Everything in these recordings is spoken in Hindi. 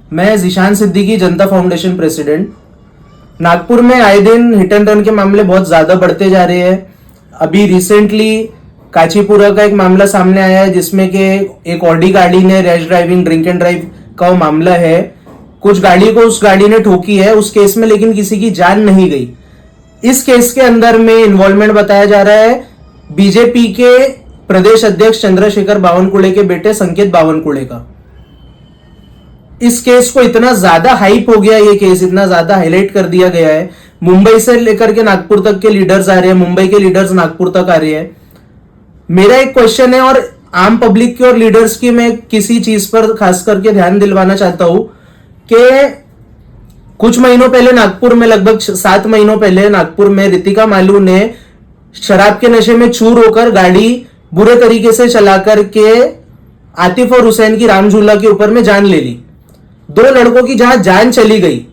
मैं ज़ीशान सिद्दीकी, जनता फाउंडेशन प्रेसिडेंट। नागपुर में आए दिन हिट एंड रन के मामले बहुत ज़्यादा बढ़ते जा रहे हैं। अभी रिसेंटली काचीपुरा का एक मामला सामने आया है जिसमें कि एक ऑडी गाड़ी ने rash driving, drink and drive का वो मामला है। कुछ गाड़ी को उस गाड़ी ने ठोकी है उस केस में, लेकिन किसी की जान नहीं गई। इस केस के अंदर में इन्वॉल्वमेंट बताया जा रहा है बीजेपी के प्रदेश अध्यक्ष चंद्रशेखर बावनकुळे के बेटे संकेत बावनकुळे का। इस केस को इतना ज्यादा हाइप हो गया, ये केस इतना ज्यादा हाईलाइट कर दिया गया है। मुंबई से लेकर के नागपुर तक के लीडर्स आ रहे हैं, मुंबई के लीडर्स नागपुर तक आ रहे हैं। मेरा एक क्वेश्चन है और आम पब्लिक की और लीडर्स की मैं किसी चीज पर खास करके ध्यान दिलवाना चाहता हूं कि कुछ महीनों पहले नागपुर में, लगभग 7 महीनों पहले नागपुर में रितिका मालू ने शराब के नशे में चूर होकर गाड़ी बुरे तरीके से चला करके आतिफ और हुसैन की रामझूला के ऊपर में जान ले ली। 2 लड़कों की जहां जान चली गई,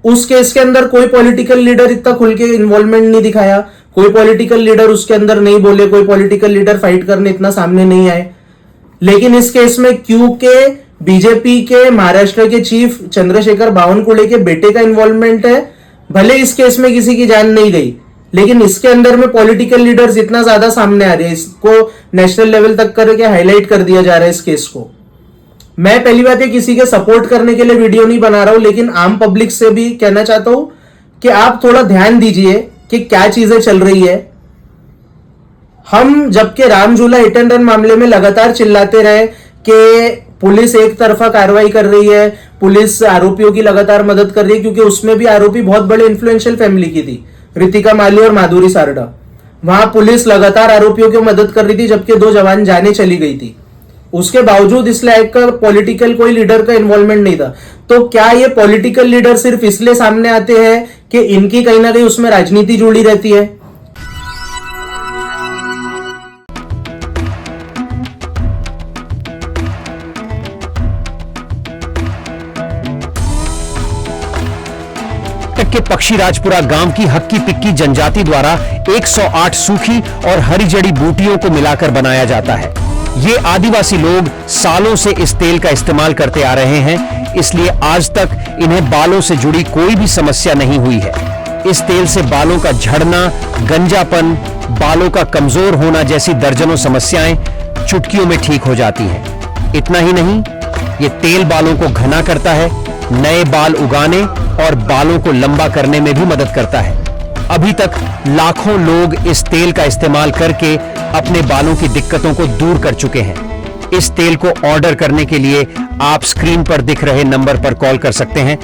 उस केस के अंदर कोई पॉलिटिकल लीडर इतना खुल के इन्वॉल्वमेंट नहीं दिखाया, कोई पॉलिटिकल लीडर उसके अंदर नहीं बोले, कोई पॉलिटिकल लीडर फाइट करने इतना सामने नहीं आए। लेकिन इस केस में क्योंकि बीजेपी के महाराष्ट्र के चीफ चंद्रशेखर बावनकुळे के बेटे का इन्वॉल्वमेंट है, भले इस केस में किसी की जान नहीं गई, लेकिन इसके अंदर में पॉलिटिकल लीडर्स इतना ज्यादा सामने आ रहे हैं, इसको नेशनल लेवल तक करके हाईलाइट कर दिया जा रहा है इस केस को। मैं पहली बात है किसी के सपोर्ट करने के लिए वीडियो नहीं बना रहा हूं, लेकिन आम पब्लिक से भी कहना चाहता हूं कि आप थोड़ा ध्यान दीजिए कि क्या चीजें चल रही है। हम जबकि रामझूला हिट एंड रन मामले में लगातार चिल्लाते रहे कि पुलिस एक तरफा कार्रवाई कर रही है, पुलिस आरोपियों की लगातार मदद कर रही है, क्योंकि उसमें भी आरोपी बहुत बड़े इन्फ्लुएंशियल फैमिली की थी, रितिका मालू और माधुरी सारडा। वहां पुलिस लगातार आरोपियों की मदद कर रही थी जबकि 2 जवान जाने चली गई थी। उसके बावजूद इस लायक का पॉलिटिकल कोई लीडर का इन्वॉल्वमेंट नहीं था। तो क्या ये पॉलिटिकल लीडर सिर्फ इसलिए सामने आते हैं कि इनकी कहीं ना कहीं उसमें राजनीति जुड़ी रहती है? के पक्षीराजपुरा गांव की हक्की पिक्की जनजाति द्वारा 108 सूखी और हरी जड़ी बूटियों को मिलाकर बनाया जाता है। ये आदिवासी लोग सालों से इस तेल का इस्तेमाल करते आ रहे हैं, इसलिए आज तक इन्हें बालों से जुड़ी कोई भी समस्या नहीं हुई है। इस तेल से बालों का झड़ना, गंजापन, बालों का कमजोर होना जैसी दर्जनों समस्याएं चुटकियों में ठीक हो जाती हैं। इतना ही नहीं, ये तेल बालों को घना करता है, नए बाल उगाने और बालों को लंबा करने में भी मदद करता है। अभी तक लाखों लोग इस तेल का इस्तेमाल करके अपने बालों की दिक्कतों को दूर कर चुके हैं। इस तेल को ऑर्डर करने के लिए आप स्क्रीन पर दिख रहे नंबर पर कॉल कर सकते हैं।